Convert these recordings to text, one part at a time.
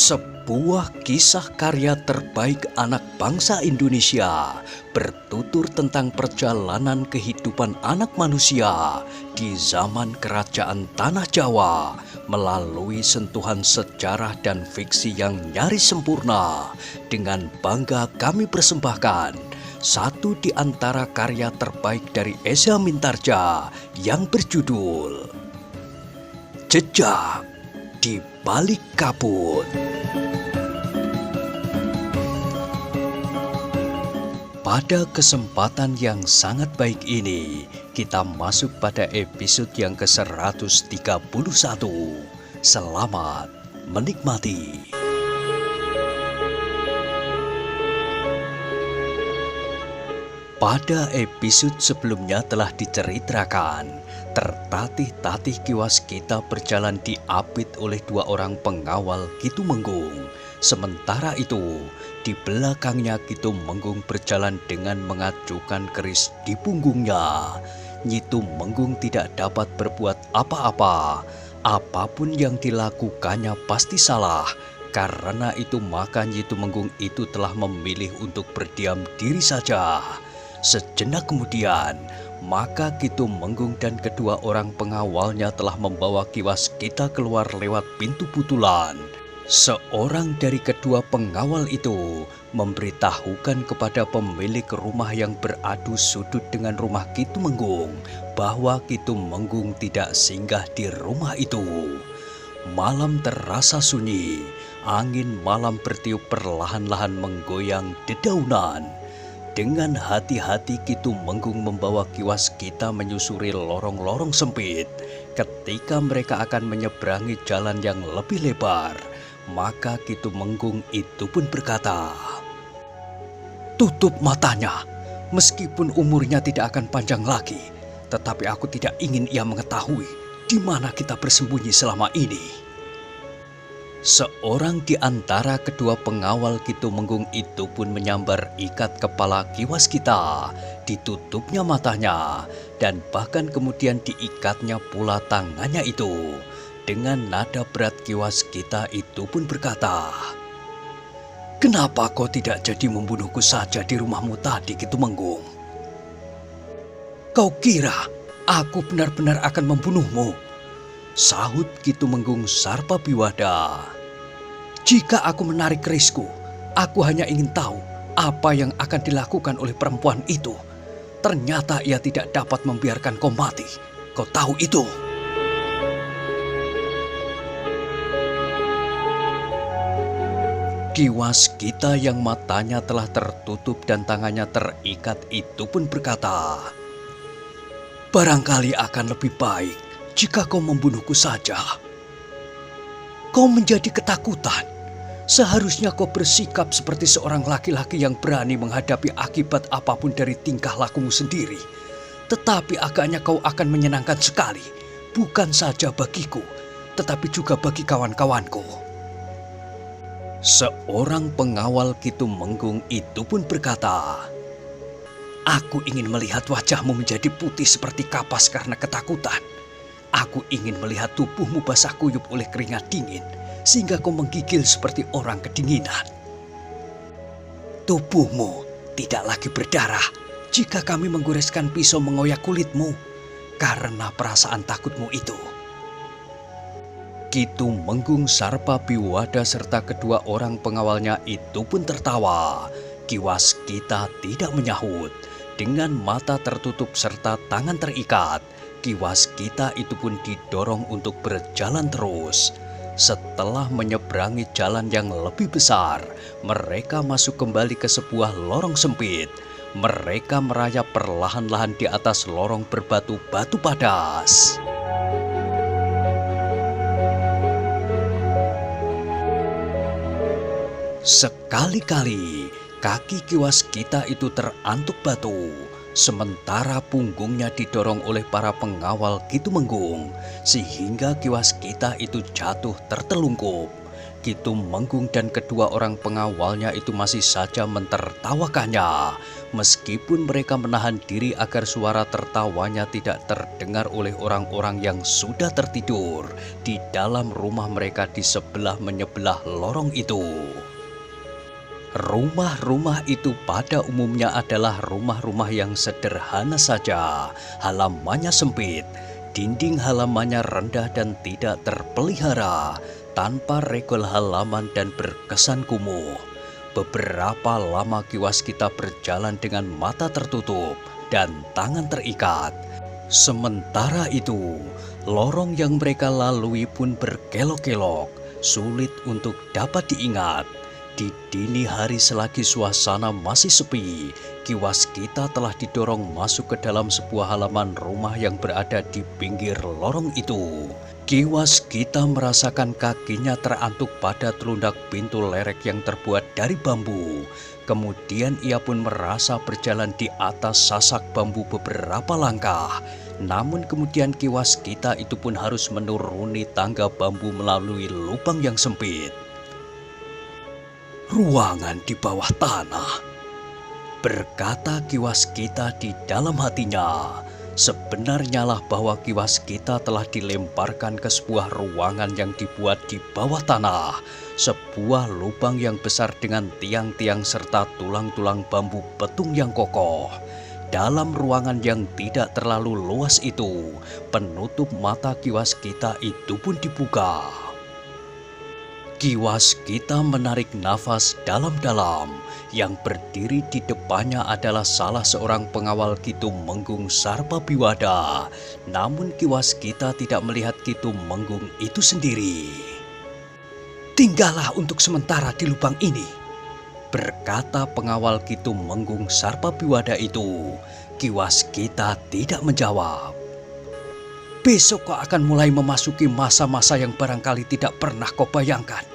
Sebuah kisah karya terbaik anak bangsa Indonesia bertutur tentang perjalanan kehidupan anak manusia di zaman kerajaan Tanah Jawa melalui sentuhan sejarah dan fiksi yang nyaris sempurna. Dengan bangga kami persembahkan satu di antara karya terbaik dari Esa Mintarja yang berjudul Jejak di Balik Kabut. Pada kesempatan yang sangat baik ini, kita masuk pada episode yang ke-131. Selamat menikmati. Pada episode sebelumnya telah diceritakan, tertatih-tatih kiwas kita berjalan diapit oleh dua orang pengawal Kitumenggung. Sementara itu, di belakangnya Kitumenggung berjalan dengan mengacukan keris di punggungnya. Kitumenggung tidak dapat berbuat apa-apa. Apapun yang dilakukannya pasti salah. Karena itu maka Kitumenggung itu telah memilih untuk berdiam diri saja. Sejenak kemudian, maka Kitumenggung dan kedua orang pengawalnya telah membawa kiwas kita keluar lewat pintu butulan. Seorang dari kedua pengawal itu memberitahukan kepada pemilik rumah yang beradu sudut dengan rumah Kitumenggung bahwa Kitumenggung tidak singgah di rumah itu. Malam terasa sunyi, angin malam bertiup perlahan-lahan menggoyang dedaunan. Dengan hati-hati Kitumenggung membawa kiwas kita menyusuri lorong-lorong sempit. Ketika mereka akan menyeberangi jalan yang lebih lebar, maka Kitumenggung itu pun berkata, "Tutup matanya, meskipun umurnya tidak akan panjang lagi, tetapi aku tidak ingin ia mengetahui di mana kita bersembunyi selama ini." Seorang di antara kedua pengawal Kitumenggung itu pun menyambar ikat kepala kiwas kita, ditutupnya matanya, dan bahkan kemudian diikatnya pula tangannya itu. Dengan nada berat kiwas kita itu pun berkata, "Kenapa kau tidak jadi membunuhku saja di rumahmu tadi, Kitumenggung? Kau kira aku benar-benar akan membunuhmu?" Sahut Kitumenggung Sarpabiwada. "Jika aku menarik kerisku, aku hanya ingin tahu apa yang akan dilakukan oleh perempuan itu. Ternyata ia tidak dapat membiarkan kau mati. Kau tahu itu?" Kiwas kita yang matanya telah tertutup dan tangannya terikat itu pun berkata, "Barangkali akan lebih baik jika kau membunuhku saja. Kau menjadi ketakutan. Seharusnya kau bersikap seperti seorang laki-laki yang berani menghadapi akibat apapun dari tingkah lakumu sendiri. Tetapi agaknya kau akan menyenangkan sekali, bukan saja bagiku, tetapi juga bagi kawan-kawanku." Seorang pengawal Kitumenggung itu pun berkata, "Aku ingin melihat wajahmu menjadi putih seperti kapas karena ketakutan. Aku ingin melihat tubuhmu basah kuyup oleh keringat dingin, sehingga kau menggigil seperti orang kedinginan. Tubuhmu tidak lagi berdarah jika kami menggoreskan pisau mengoyak kulitmu karena perasaan takutmu itu." Kitumenggung Sarpabiwada serta kedua orang pengawalnya itu pun tertawa. Kiwas kita tidak menyahut. Dengan mata tertutup serta tangan terikat, kiwas kita itu pun didorong untuk berjalan terus. Setelah menyeberangi jalan yang lebih besar, mereka masuk kembali ke sebuah lorong sempit. Mereka merayap perlahan-lahan di atas lorong berbatu-batu padas. Sekali-kali kaki kiwas kita itu terantuk batu, sementara punggungnya didorong oleh para pengawal Kitumenggung, sehingga kiwas kita itu jatuh tertelungkup. Ki Tumenggung dan kedua orang pengawalnya itu masih saja mentertawakannya, meskipun mereka menahan diri agar suara tertawanya tidak terdengar oleh orang-orang yang sudah tertidur di dalam rumah mereka di sebelah menyebelah lorong itu. Rumah-rumah itu pada umumnya adalah rumah-rumah yang sederhana saja, halamannya sempit, dinding halamannya rendah dan tidak terpelihara, tanpa regol halaman dan berkesan kumuh. Beberapa lama Ki Waskita berjalan dengan mata tertutup dan tangan terikat. Sementara itu, lorong yang mereka lalui pun berkelok-kelok, sulit untuk dapat diingat. Di dini hari selagi suasana masih sepi, Ki Waskita telah didorong masuk ke dalam sebuah halaman rumah yang berada di pinggir lorong itu. Ki Waskita merasakan kakinya terantuk pada telundak pintu lerek yang terbuat dari bambu. Kemudian ia pun merasa berjalan di atas sasak bambu beberapa langkah. Namun kemudian Ki Waskita itu pun harus menuruni tangga bambu melalui lubang yang sempit. Ruangan di bawah tanah, berkata Ki Waskita di dalam hatinya. Sebenarnya lah bahwa Ki Waskita telah dilemparkan ke sebuah ruangan yang dibuat di bawah tanah. Sebuah lubang yang besar dengan tiang-tiang serta tulang-tulang bambu petung yang kokoh. Dalam ruangan yang tidak terlalu luas itu, penutup mata Ki Waskita itu pun dibuka. Ki Waskita menarik nafas dalam-dalam. Yang berdiri di depannya adalah salah seorang pengawal Ki Tumenggung Sarpabiwada. Namun Ki Waskita tidak melihat Ki Tumenggung itu sendiri. "Tinggallah untuk sementara di lubang ini," berkata pengawal Ki Tumenggung Sarpabiwada itu. Ki Waskita tidak menjawab. "Besok kau akan mulai memasuki masa-masa yang barangkali tidak pernah kau bayangkan.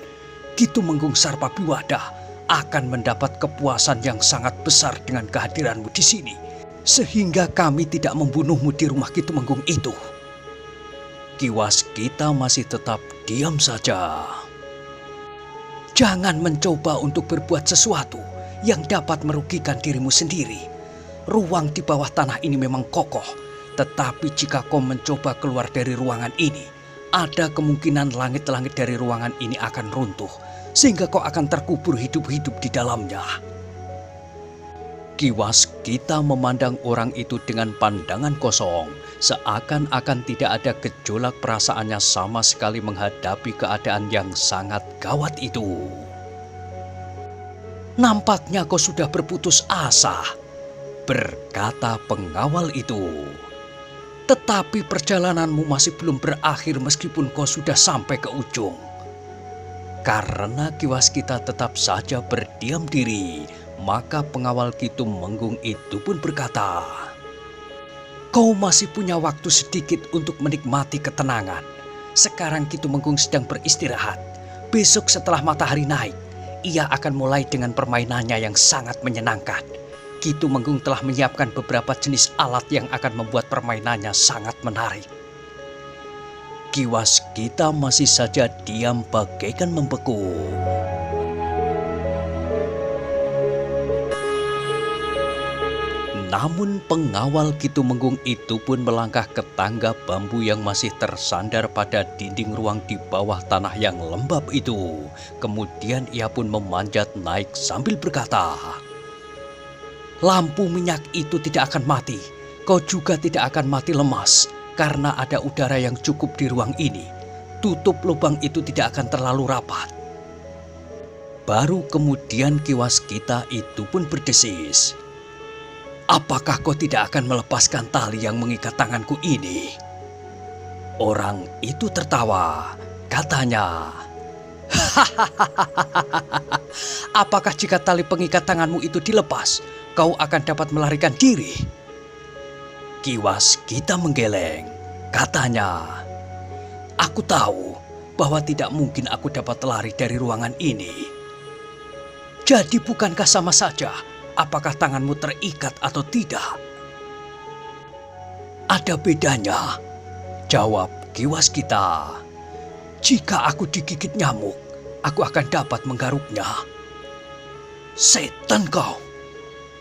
Ki Tumenggung Sarpabiwada akan mendapat kepuasan yang sangat besar dengan kehadiranmu di sini, sehingga kami tidak membunuhmu di rumah Ki Tumenggung itu." Ki Waskita masih tetap diam saja. "Jangan mencoba untuk berbuat sesuatu yang dapat merugikan dirimu sendiri. Ruang di bawah tanah ini memang kokoh, tetapi jika kau mencoba keluar dari ruangan ini, ada kemungkinan langit-langit dari ruangan ini akan runtuh, sehingga kau akan terkubur hidup-hidup di dalamnya." Ki Waskita memandang orang itu dengan pandangan kosong, seakan-akan tidak ada gejolak perasaannya sama sekali menghadapi keadaan yang sangat gawat itu. "Nampaknya kau sudah berputus asa," berkata pengawal itu. "Tetapi perjalananmu masih belum berakhir meskipun kau sudah sampai ke ujung." Karena Ki Waskita tetap saja berdiam diri, maka pengawal Ki Tumenggung itu pun berkata, "Kau masih punya waktu sedikit untuk menikmati ketenangan. Sekarang Ki Tumenggung sedang beristirahat. Besok setelah matahari naik, ia akan mulai dengan permainannya yang sangat menyenangkan. Ki Tumenggung telah menyiapkan beberapa jenis alat yang akan membuat permainannya sangat menarik." Ki Waskita masih saja diam bagaikan membeku. Namun pengawal Ki Tumenggung itu pun melangkah ke tangga bambu yang masih tersandar pada dinding ruang di bawah tanah yang lembab itu. Kemudian ia pun memanjat naik sambil berkata, "Lampu minyak itu tidak akan mati. Kau juga tidak akan mati lemas. Karena ada udara yang cukup di ruang ini, tutup lubang itu tidak akan terlalu rapat." Baru kemudian Ki Waskita itu pun berdesis, "Apakah kau tidak akan melepaskan tali yang mengikat tanganku ini?" Orang itu tertawa, katanya, "Apakah jika tali pengikat tanganmu itu dilepas, kau akan dapat melarikan diri?" Ki Waskita menggeleng, katanya, "Aku tahu bahwa tidak mungkin aku dapat lari dari ruangan ini." "Jadi bukankah sama saja apakah tanganmu terikat atau tidak?" "Ada bedanya," jawab Ki Waskita. "Jika aku digigit nyamuk, aku akan dapat menggaruknya." "Setan kau!"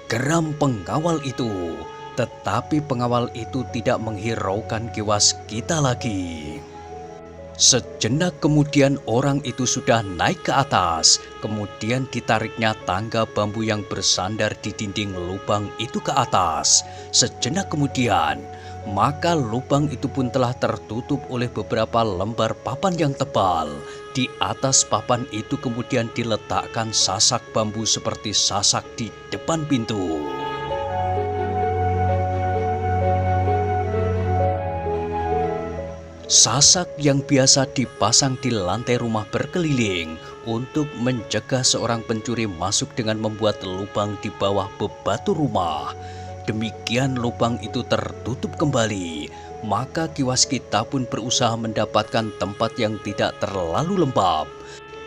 geram pengawal itu. Tetapi pengawal itu tidak menghiraukan Ki Waskita lagi. Sejenak kemudian orang itu sudah naik ke atas. Kemudian ditariknya tangga bambu yang bersandar di dinding lubang itu ke atas. Sejenak kemudian, maka lubang itu pun telah tertutup oleh beberapa lembar papan yang tebal. Di atas papan itu kemudian diletakkan sasak bambu seperti sasak di depan pintu. Sasak yang biasa dipasang di lantai rumah berkeliling untuk mencegah seorang pencuri masuk dengan membuat lubang di bawah bebatu rumah. Demikian lubang itu tertutup kembali, maka Ki Waskita pun berusaha mendapatkan tempat yang tidak terlalu lembab.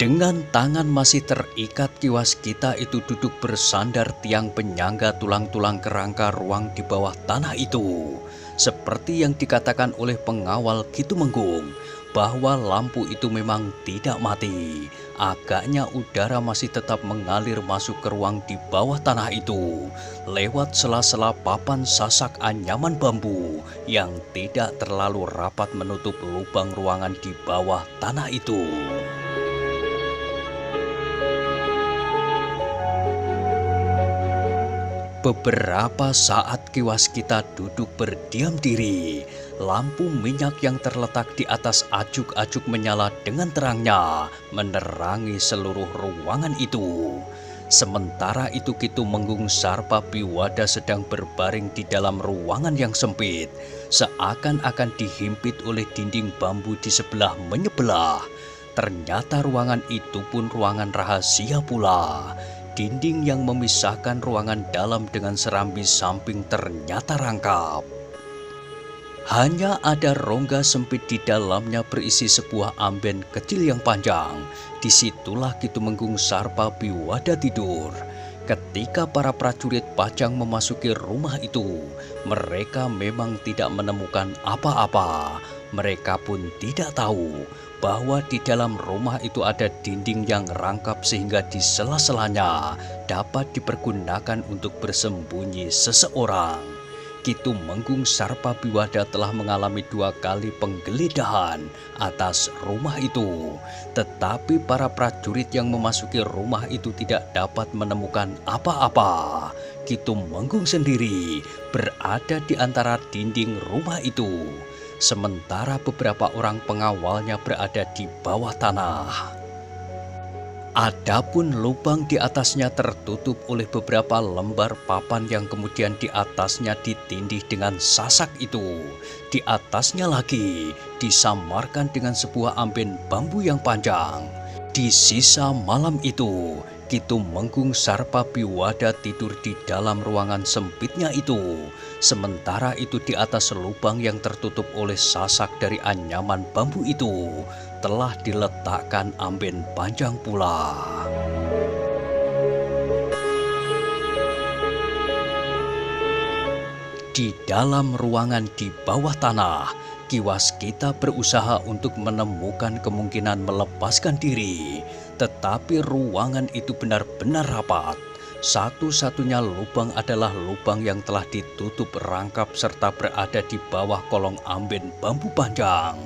Dengan tangan masih terikat, Ki Waskita itu duduk bersandar tiang penyangga tulang-tulang kerangka ruang di bawah tanah itu. Seperti yang dikatakan oleh pengawal Kitumenggung, bahwa lampu itu memang tidak mati. Agaknya udara masih tetap mengalir masuk ke ruang di bawah tanah itu, lewat sela-sela papan sasak anyaman bambu yang tidak terlalu rapat menutup lubang ruangan di bawah tanah itu. Beberapa saat Ki Waskita duduk berdiam diri. Lampu minyak yang terletak di atas ajuk-ajuk menyala dengan terangnya, menerangi seluruh ruangan itu. Sementara itu Kitumenggung Sarpabiwada sedang berbaring di dalam ruangan yang sempit, seakan-akan dihimpit oleh dinding bambu di sebelah menyebelah. Ternyata ruangan itu pun ruangan rahasia pula. Dinding yang memisahkan ruangan dalam dengan serambi samping ternyata rangkap. Hanya ada rongga sempit di dalamnya berisi sebuah amben kecil yang panjang. Disitulah Kitumenggung Sarpabiwada tidur. Ketika para prajurit Pajang memasuki rumah itu, mereka memang tidak menemukan apa-apa. Mereka pun tidak tahu bahwa di dalam rumah itu ada dinding yang rangkap sehingga di sela-selanya dapat dipergunakan untuk bersembunyi seseorang. Kitumenggung Sarpabiwada telah mengalami 2 kali penggeledahan atas rumah itu, tetapi para prajurit yang memasuki rumah itu tidak dapat menemukan apa-apa. Kitumenggung sendiri berada di antara dinding rumah itu, sementara beberapa orang pengawalnya berada di bawah tanah. Adapun lubang di atasnya tertutup oleh beberapa lembar papan yang kemudian di atasnya ditindih dengan sasak itu. Di atasnya lagi disamarkan dengan sebuah amben bambu yang panjang. Di sisa malam itu, Kitumenggung Sarpabiwada tidur di dalam ruangan sempitnya itu. Sementara itu di atas lubang yang tertutup oleh sasak dari anyaman bambu itu telah diletakkan amben panjang pula. Di dalam ruangan di bawah tanah, Ki Waskita berusaha untuk menemukan kemungkinan melepaskan diri, tetapi ruangan itu benar-benar rapat. Satu-satunya lubang adalah lubang yang telah ditutup rangkap serta berada di bawah kolong amben bambu panjang.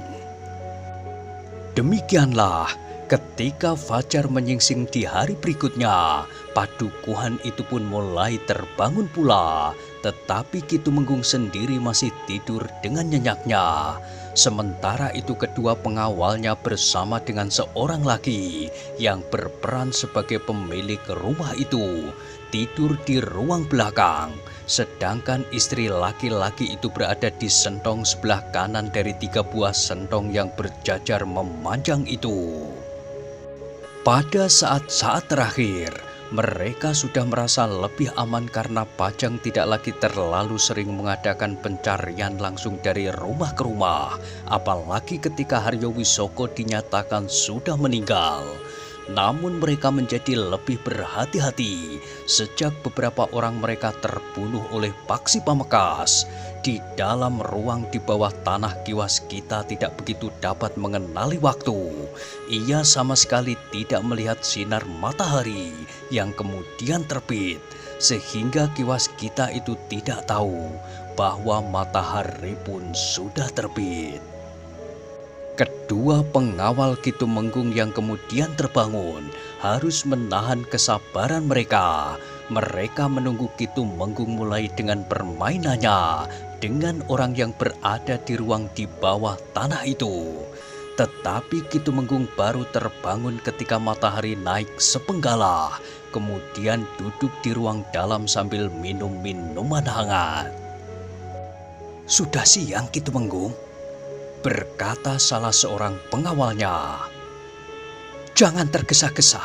Demikianlah, ketika fajar menyingsing di hari berikutnya, padukuhan itu pun mulai terbangun pula, tetapi Kitumenggung sendiri masih tidur dengan nyenyaknya. Sementara itu kedua pengawalnya bersama dengan seorang lagi yang berperan sebagai pemilik rumah itu tidur di ruang belakang, sedangkan istri laki-laki itu berada di sentong sebelah kanan dari 3 buah sentong yang berjajar memanjang itu. Pada saat-saat terakhir, mereka sudah merasa lebih aman karena Pajang tidak lagi terlalu sering mengadakan pencarian langsung dari rumah ke rumah, apalagi ketika Haryo Wisoko dinyatakan sudah meninggal. Namun mereka menjadi lebih berhati-hati sejak beberapa orang mereka terbunuh oleh Paksi Pamekasan. Di dalam ruang di bawah tanah Kiwas Kita tidak begitu dapat mengenali waktu. Ia sama sekali tidak melihat sinar matahari yang kemudian terbit, sehingga Kiwas Kita itu tidak tahu bahwa matahari pun sudah terbit. Kedua pengawal Kitumenggung yang kemudian terbangun harus menahan kesabaran mereka. Mereka menunggu Kitumenggung mulai dengan permainannya dengan orang yang berada di ruang di bawah tanah itu. Tetapi Kitumenggung baru terbangun ketika matahari naik sepenggala, kemudian duduk di ruang dalam sambil minum minuman hangat. "Sudah siang, Kitumenggung," berkata salah seorang pengawalnya. "Jangan tergesa-gesa,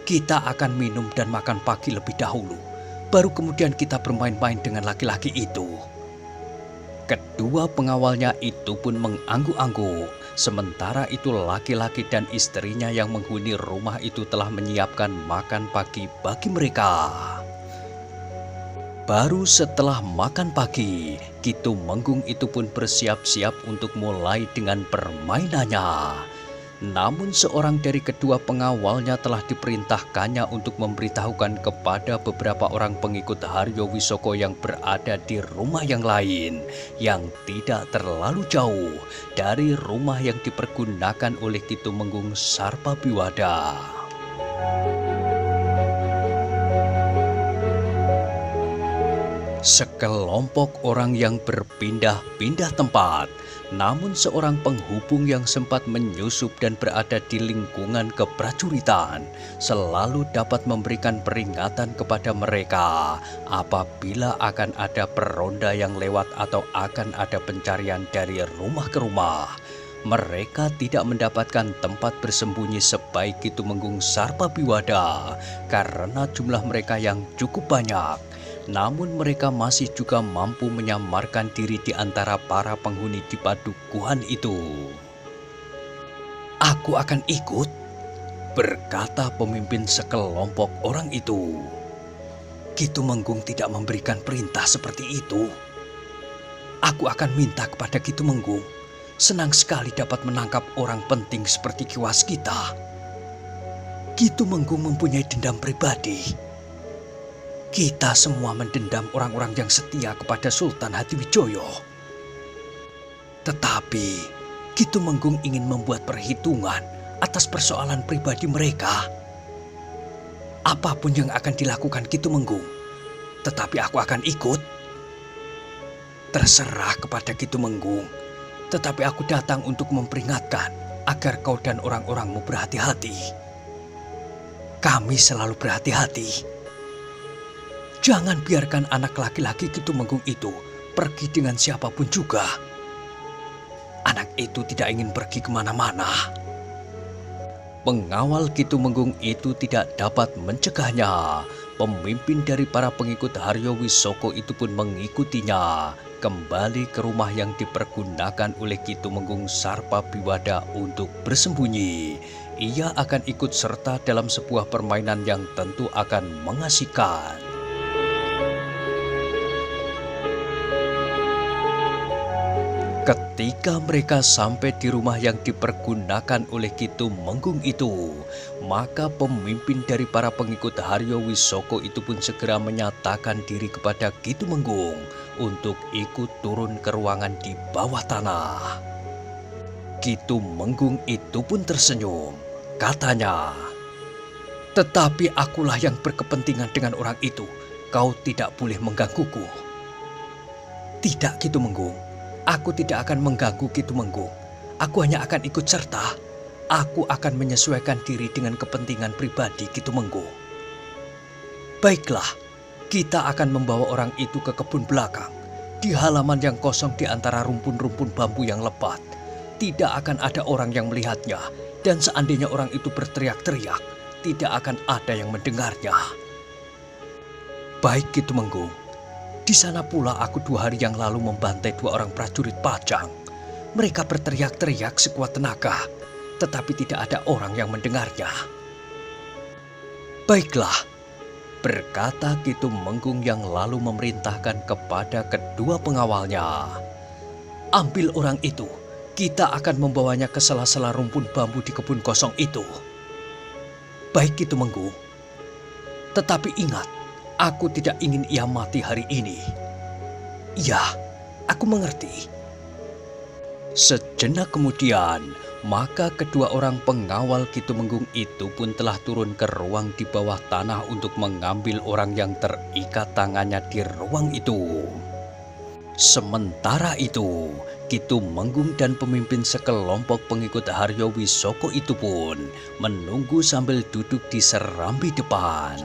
kita akan minum dan makan pagi lebih dahulu, baru kemudian kita bermain-main dengan laki-laki itu." Kedua pengawalnya itu pun mengangguk-angguk, sementara itu laki-laki dan istrinya yang menghuni rumah itu telah menyiapkan makan pagi bagi mereka. Baru setelah makan pagi, Kitumenggung itu pun bersiap-siap untuk mulai dengan permainannya. Namun seorang dari kedua pengawalnya telah diperintahkannya untuk memberitahukan kepada beberapa orang pengikut Haryo Wisoko yang berada di rumah yang lain, yang tidak terlalu jauh dari rumah yang dipergunakan oleh Kitumenggung Sarpabiwada. Sekelompok orang yang berpindah-pindah tempat, namun seorang penghubung yang sempat menyusup dan berada di lingkungan keprajuritan selalu dapat memberikan peringatan kepada mereka apabila akan ada peronda yang lewat atau akan ada pencarian dari rumah ke rumah. Mereka tidak mendapatkan tempat bersembunyi sebaik Kitumenggung Sarpabiwada karena jumlah mereka yang cukup banyak. Namun mereka masih juga mampu menyamarkan diri di antara para penghuni di padukuhan itu. "Aku akan ikut," berkata pemimpin sekelompok orang itu. "Kitumenggung tidak memberikan perintah seperti itu. Aku akan minta kepada Kitumenggung. Senang sekali dapat menangkap orang penting seperti Kiwas Kita. Kitumenggung mempunyai dendam pribadi. Kita semua mendendam orang-orang yang setia kepada Sultan Hatiwijoyo. Tetapi Kitumenggung ingin membuat perhitungan atas persoalan pribadi mereka. Apapun yang akan dilakukan Kitumenggung, tetapi aku akan ikut. Terserah kepada Kitumenggung, tetapi aku datang untuk memperingatkan agar kau dan orang-orangmu berhati-hati. Kami selalu berhati-hati. Jangan biarkan anak laki-laki Kitumenggung itu pergi dengan siapapun juga. Anak itu tidak ingin pergi kemana-mana." Pengawal Kitumenggung itu tidak dapat mencegahnya. Pemimpin dari para pengikut Haryo Wisoko itu pun mengikutinya kembali ke rumah yang dipergunakan oleh Kitumenggung Sarpabiwada untuk bersembunyi. Ia akan ikut serta dalam sebuah permainan yang tentu akan mengasihkan. Ketika mereka sampai di rumah yang dipergunakan oleh Kitumenggung itu, maka pemimpin dari para pengikut Haryo Wisoko itu pun segera menyatakan diri kepada Kitumenggung untuk ikut turun ke ruangan di bawah tanah. Kitumenggung itu pun tersenyum, katanya, "Tetapi akulah yang berkepentingan dengan orang itu. Kau tidak boleh menggangguku." "Tidak, Kitumenggung. Aku tidak akan mengganggu Kitumenggung. Aku hanya akan ikut serta. Aku akan menyesuaikan diri dengan kepentingan pribadi Kitumenggung." "Baiklah, kita akan membawa orang itu ke kebun belakang. Di halaman yang kosong di antara rumpun-rumpun bambu yang lebat. Tidak akan ada orang yang melihatnya. Dan seandainya orang itu berteriak-teriak, tidak akan ada yang mendengarnya." "Baik, Kitumenggung. Di sana pula aku 2 hari yang lalu membantai 2 orang prajurit Pajang. Mereka berteriak-teriak sekuat tenaga, tetapi tidak ada orang yang mendengarnya." "Baiklah, Berkata Ki Tumenggung yang lalu memerintahkan kepada kedua pengawalnya, "Ambil orang itu, kita akan membawanya ke sela-sela rumpun bambu di kebun kosong itu." "Baik Ki Tumenggung, tetapi ingat, aku tidak ingin ia mati hari ini." "Ya, aku mengerti." Sejenak kemudian, maka kedua orang pengawal Ki Tumenggung itu pun telah turun ke ruang di bawah tanah untuk mengambil orang yang terikat tangannya di ruang itu. Sementara itu, Ki Tumenggung dan pemimpin sekelompok pengikut Haryo Wisoko itu pun menunggu sambil duduk di serambi depan.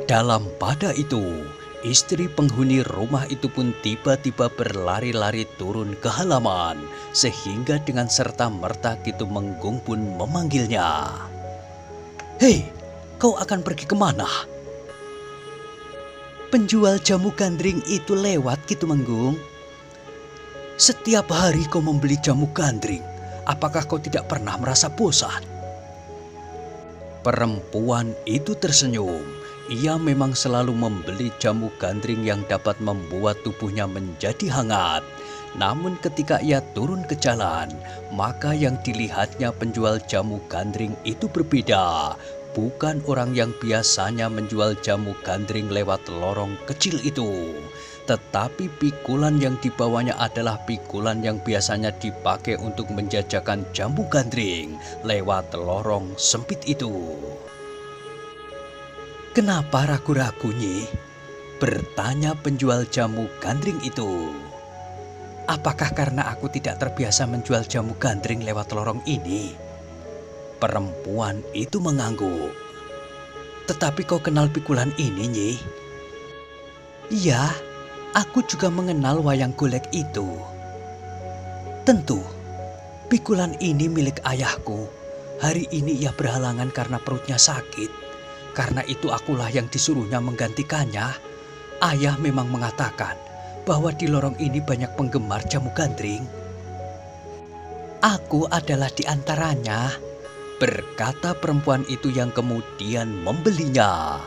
Dalam pada itu, istri penghuni rumah itu pun tiba-tiba berlari-lari turun ke halaman, sehingga dengan serta-merta Ki Tumenggung pun memanggilnya. "Hei, kau akan pergi kemana?" "Penjual jamu gandring itu lewat, Ki Tumenggung." "Setiap hari kau membeli jamu gandring, apakah kau tidak pernah merasa bosan?" Perempuan itu tersenyum. Ia memang selalu membeli jamu gandring yang dapat membuat tubuhnya menjadi hangat. Namun ketika ia turun ke jalan, maka yang dilihatnya penjual jamu gandring itu berbeda. Bukan orang yang biasanya menjual jamu gandring lewat lorong kecil itu. Tetapi pikulan yang dibawanya adalah pikulan yang biasanya dipakai untuk menjajakan jamu gandring lewat lorong sempit itu. "Kenapa ragu-ragu, Nyi?" bertanya penjual jamu gandring itu. "Apakah karena aku tidak terbiasa menjual jamu gandring lewat lorong ini?" Perempuan itu mengangguk. "Tetapi kau kenal pikulan ini, Nyi?" "Iya, aku juga mengenal wayang golek itu." "Tentu, pikulan ini milik ayahku. Hari ini ia berhalangan karena perutnya sakit. Karena itu akulah yang disuruhnya menggantikannya. Ayah memang mengatakan bahwa di lorong ini banyak penggemar jamu gandring." "Aku adalah di antaranya," berkata perempuan itu yang kemudian membelinya.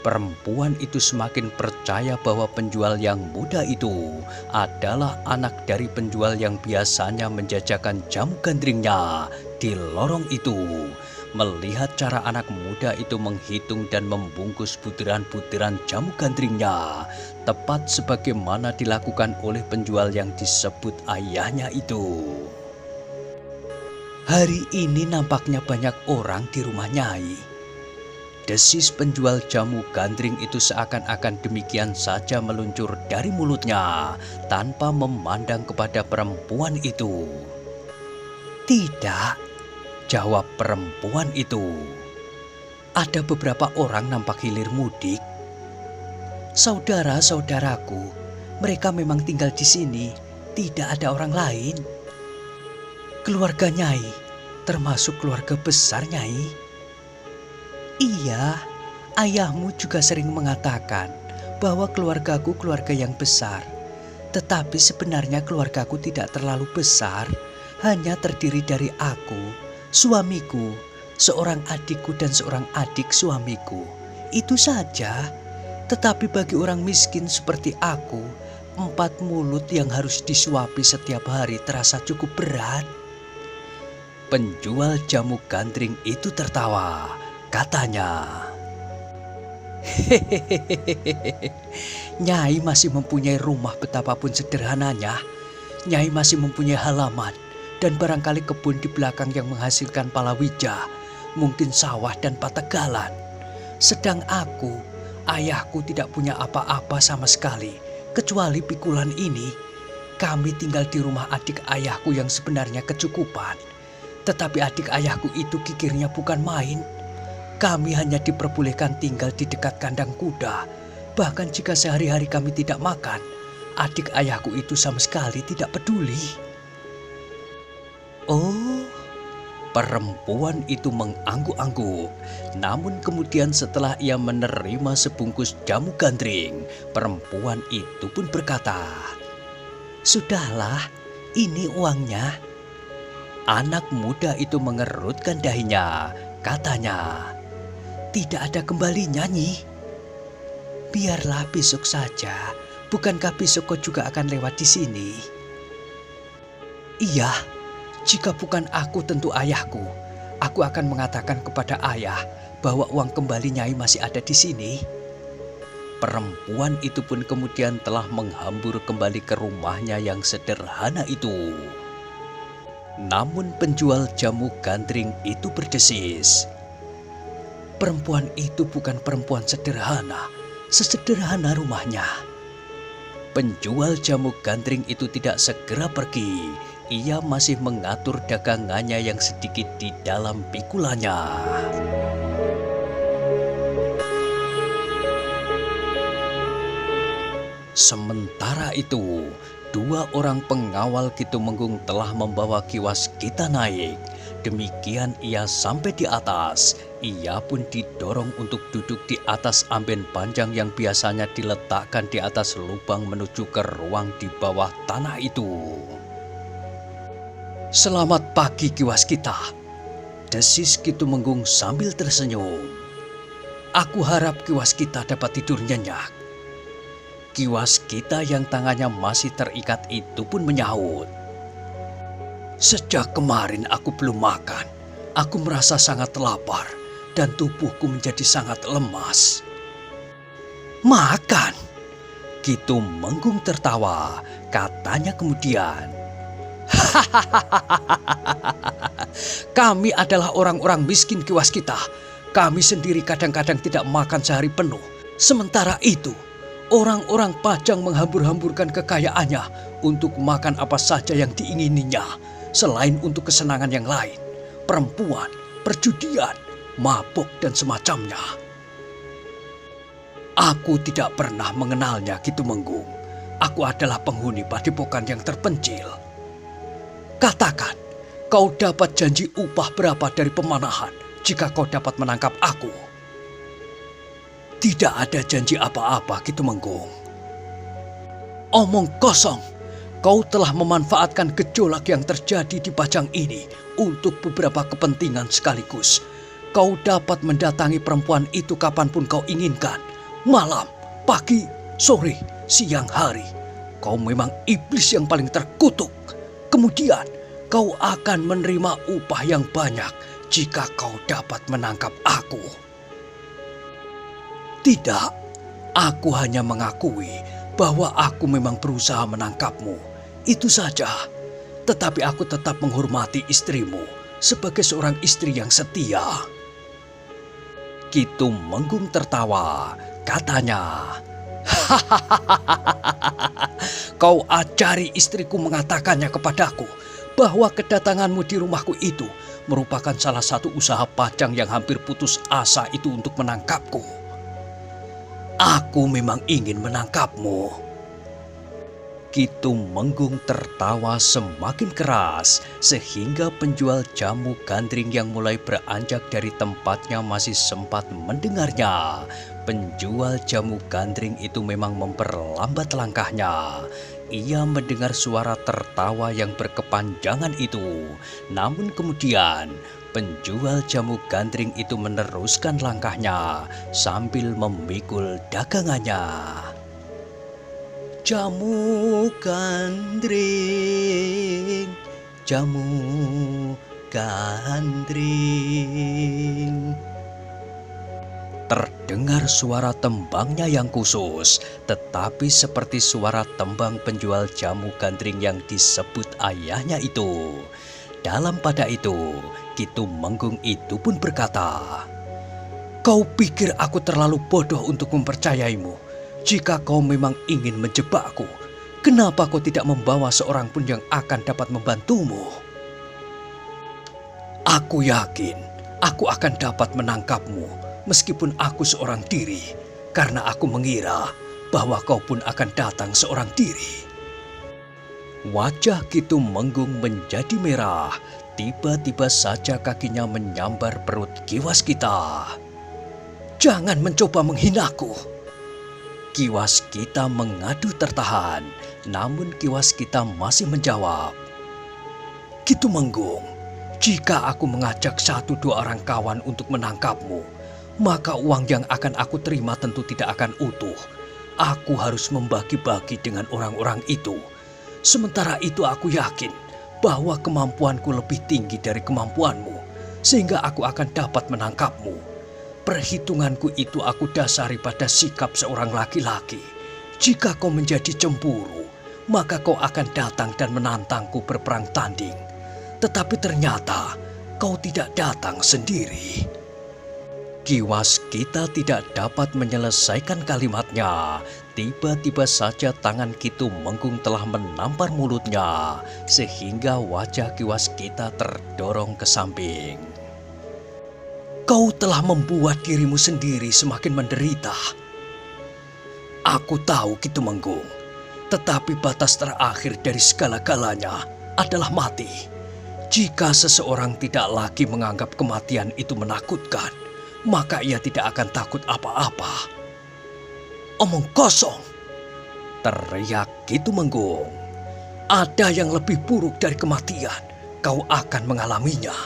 Perempuan itu semakin percaya bahwa penjual yang muda itu adalah anak dari penjual yang biasanya menjajakan jamu gandringnya di lorong itu. Melihat cara anak muda itu menghitung dan membungkus butiran-butiran jamu gandringnya, tepat sebagaimana dilakukan oleh penjual yang disebut ayahnya itu. "Hari ini nampaknya banyak orang di rumah Nyai," desis penjual jamu gandring itu seakan-akan demikian saja meluncur dari mulutnya tanpa memandang kepada perempuan itu. "Tidak," jawab perempuan itu. "Ada beberapa orang nampak hilir mudik." "Saudara-saudaraku, mereka memang tinggal di sini, tidak ada orang lain." "Keluarga Nyai, termasuk keluarga besar Nyai?" "Iya, ayahmu juga sering mengatakan bahwa keluargaku keluarga yang besar. Tetapi sebenarnya keluargaku tidak terlalu besar, hanya terdiri dari aku, suamiku, seorang adikku dan seorang adik suamiku. Itu saja. Tetapi bagi orang miskin seperti aku, 4 mulut yang harus disuapi setiap hari terasa cukup berat." Penjual jamu gandring itu tertawa. Katanya, "Hehehe, Nyai masih mempunyai rumah betapapun sederhananya. Nyai masih mempunyai halaman dan barangkali kebun di belakang yang menghasilkan palawija, mungkin sawah dan pategalan. Sedang aku, ayahku tidak punya apa-apa sama sekali, kecuali pikulan ini. Kami tinggal di rumah adik ayahku yang sebenarnya kecukupan. Tetapi adik ayahku itu kikirnya bukan main. Kami hanya diperbolehkan tinggal di dekat kandang kuda. Bahkan jika sehari-hari kami tidak makan, adik ayahku itu sama sekali tidak peduli." "Oh," perempuan itu mengangguk-angguk. Namun kemudian setelah ia menerima sebungkus jamu gandring, perempuan itu pun berkata, "Sudahlah, ini uangnya." Anak muda itu mengerutkan dahinya, katanya, "Tidak ada kembalinya, Nyi." "Biarlah besok saja, bukankah besok kau juga akan lewat di sini?" "Iya, jika bukan aku tentu ayahku. Aku akan mengatakan kepada ayah bahwa uang kembali Nyai masih ada di sini." Perempuan itu pun kemudian telah menghambur kembali ke rumahnya yang sederhana itu. Namun penjual jamu gandring itu berdesis, "Perempuan itu bukan perempuan sederhana, sesederhana rumahnya." Penjual jamu gandring itu tidak segera pergi. Ia masih mengatur dagangannya yang sedikit di dalam pikulannya. Sementara itu, dua orang pengawal Kitumenggung telah membawa Kiwas Kita naik. Demikian ia sampai di atas. Ia pun didorong untuk duduk di atas amben panjang yang biasanya diletakkan di atas lubang menuju ke ruang di bawah tanah itu. "Selamat pagi, Kiwas Kita," desis Kitumenggung sambil tersenyum. "Aku harap Kiwas Kita dapat tidur nyenyak." Kiwas Kita yang tangannya masih terikat itu pun menyahut, "Sejak kemarin aku belum makan. Aku merasa sangat lapar dan tubuhku menjadi sangat lemas." "Makan?" Kitumenggung tertawa, katanya kemudian, "Kami adalah orang-orang miskin, Kiwas Kita. Kami sendiri kadang-kadang tidak makan sehari penuh. Sementara itu, orang-orang Pajang menghambur-hamburkan kekayaannya untuk makan apa saja yang diingininya, selain untuk kesenangan yang lain, perempuan, perjudian, mabuk, dan semacamnya. Aku tidak pernah mengenalnya, Kitumenggung. Aku adalah penghuni padepokan yang terpencil. Katakan, kau dapat janji upah berapa dari pemanahan jika kau dapat menangkap aku?" "Tidak ada janji apa-apa, Kitumenggung." "Omong kosong. Kau telah memanfaatkan gejolak yang terjadi di Pajang ini untuk beberapa kepentingan sekaligus. Kau dapat mendatangi perempuan itu kapanpun kau inginkan. Malam, pagi, sore, siang hari. Kau memang iblis yang paling terkutuk. Kemudian kau akan menerima upah yang banyak jika kau dapat menangkap aku." "Tidak, aku hanya mengakui bahwa aku memang berusaha menangkapmu. Itu saja. Tetapi aku tetap menghormati istrimu sebagai seorang istri yang setia." Kitumenggung tertawa, katanya, "Kau ajari istriku mengatakannya kepadaku bahwa kedatanganmu di rumahku itu merupakan salah satu usaha Pajang yang hampir putus asa itu untuk menangkapku." "Aku memang ingin menangkapmu." Kitumenggung tertawa semakin keras sehingga penjual jamu gandring yang mulai beranjak dari tempatnya masih sempat mendengarnya. Penjual jamu gandring itu memang memperlambat langkahnya. Ia mendengar suara tertawa yang berkepanjangan itu. Namun kemudian penjual jamu gandring itu meneruskan langkahnya sambil memikul dagangannya. "Jamu gandring, jamu gandring." Terdengar suara tembangnya yang khusus, tetapi seperti suara tembang penjual jamu gandring yang disebut ayahnya itu. Dalam pada itu, Kitumenggung itu pun berkata, "Kau pikir aku terlalu bodoh untuk mempercayaimu? Jika kau memang ingin menjebakku, kenapa kau tidak membawa seorang pun yang akan dapat membantumu?" "Aku yakin aku akan dapat menangkapmu meskipun aku seorang diri, karena aku mengira bahwa kau pun akan datang seorang diri." Wajah Kitumenggung menjadi merah. Tiba-tiba saja kakinya menyambar perut Kiwas Kita. "Jangan mencoba menghinaku." Kiwas Kita mengadu tertahan, namun Kiwas Kita masih menjawab, "Kitumenggung, Jika aku mengajak 1-2 orang kawan untuk menangkapmu, maka uang yang akan aku terima tentu tidak akan utuh. Aku harus membagi-bagi dengan orang-orang itu. Sementara itu aku yakin bahwa kemampuanku lebih tinggi dari kemampuanmu, sehingga aku akan dapat menangkapmu. Perhitunganku itu aku dasari pada sikap seorang laki-laki. Jika kau menjadi cemburu, maka kau akan datang dan menantangku berperang tanding. Tetapi ternyata kau tidak datang sendiri. Ki Waskita tidak dapat menyelesaikan kalimatnya. Tiba-tiba saja tangan Ki Tumenggung telah menampar mulutnya, sehingga wajah Ki Waskita terdorong ke samping. Kau telah membuat dirimu sendiri semakin menderita. Aku tahu Ki Tumenggung, tetapi batas terakhir dari segala-galanya adalah mati. Jika seseorang tidak lagi menganggap kematian itu menakutkan, maka ia tidak akan takut apa-apa. Omong kosong, teriak Ki Tumenggung. Ada yang lebih buruk dari kematian, kau akan mengalaminya.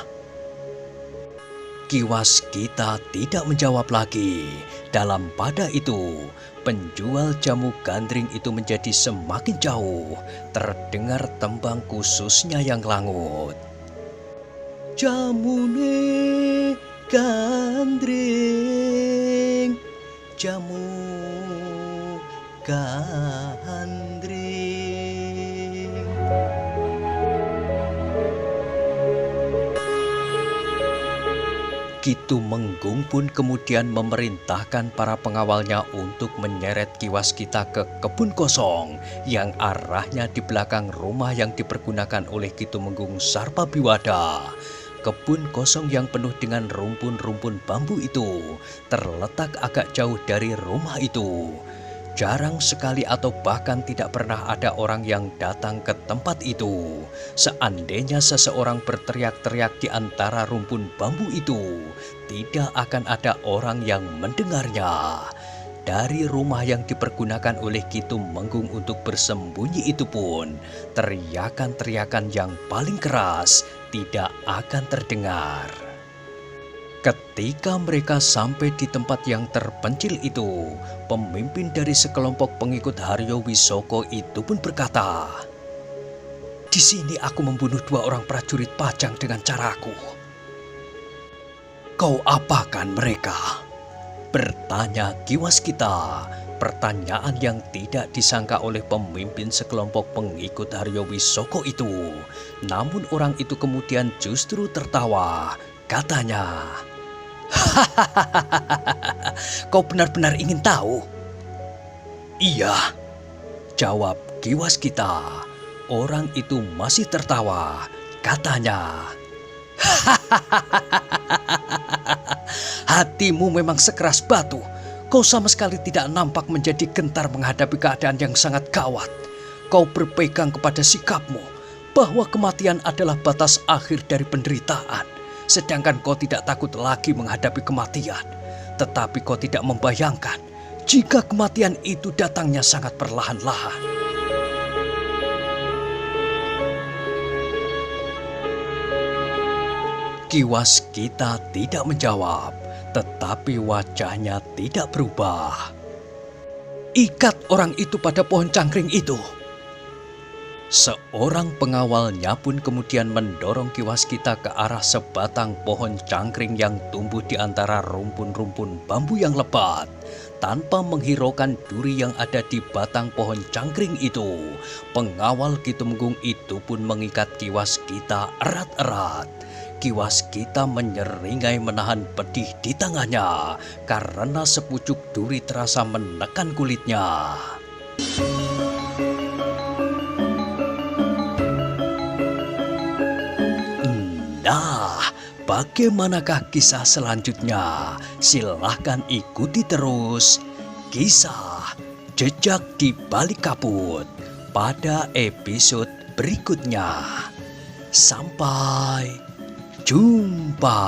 Ki Waskita tidak menjawab lagi. Dalam pada itu, penjual jamu gandring itu menjadi semakin jauh. Terdengar tembang khususnya yang langut. Jamune gandring, jamu gandring. Ki Tumenggung pun kemudian memerintahkan para pengawalnya untuk menyeret Ki Waskita ke kebun kosong yang arahnya di belakang rumah yang dipergunakan oleh Ki Tumenggung Sarpabiwada. Kebun kosong yang penuh dengan rumpun-rumpun bambu itu terletak agak jauh dari rumah itu. Jarang sekali atau bahkan tidak pernah ada orang yang datang ke tempat itu. Seandainya seseorang berteriak-teriak di antara rumpun bambu itu, tidak akan ada orang yang mendengarnya. Dari rumah yang dipergunakan oleh Ki Tumenggung untuk bersembunyi itu pun, teriakan-teriakan yang paling keras tidak akan terdengar. Ketika mereka sampai di tempat yang terpencil itu, pemimpin dari sekelompok pengikut Haryo Wisoko itu pun berkata, "Di sini aku membunuh 2 orang prajurit Pajang dengan caraku." "Kau apakan mereka?" bertanya Ki Waskita. Pertanyaan yang tidak disangka oleh pemimpin sekelompok pengikut Haryo Wisoko itu. Namun orang itu kemudian justru tertawa. Katanya, "Hahaha, kau benar-benar ingin tahu?" "Iya," jawab Ki Waskita. Orang itu masih tertawa. Katanya, "Hatimu memang sekeras batu. Kau sama sekali tidak nampak menjadi gentar menghadapi keadaan yang sangat gawat. Kau berpegang kepada sikapmu bahwa kematian adalah batas akhir dari penderitaan. Sedangkan kau tidak takut lagi menghadapi kematian. Tetapi kau tidak membayangkan jika kematian itu datangnya sangat perlahan-lahan." Ki Waskita tidak menjawab, tetapi wajahnya tidak berubah. "Ikat orang itu pada pohon cangkring itu." Seorang pengawalnya pun kemudian mendorong Ki Waskita ke arah sebatang pohon cangkring yang tumbuh di antara rumpun-rumpun bambu yang lebat. Tanpa menghiraukan duri yang ada di batang pohon cangkring itu, pengawal Ki Tumenggung itu pun mengikat Ki Waskita erat-erat. Ki Waskita menyeringai menahan pedih di tangannya karena sepucuk duri terasa menekan kulitnya. Nah, bagaimanakah kisah selanjutnya? Silahkan ikuti terus kisah Jejak di Balik Kaput pada episode berikutnya. Sampai jumpa.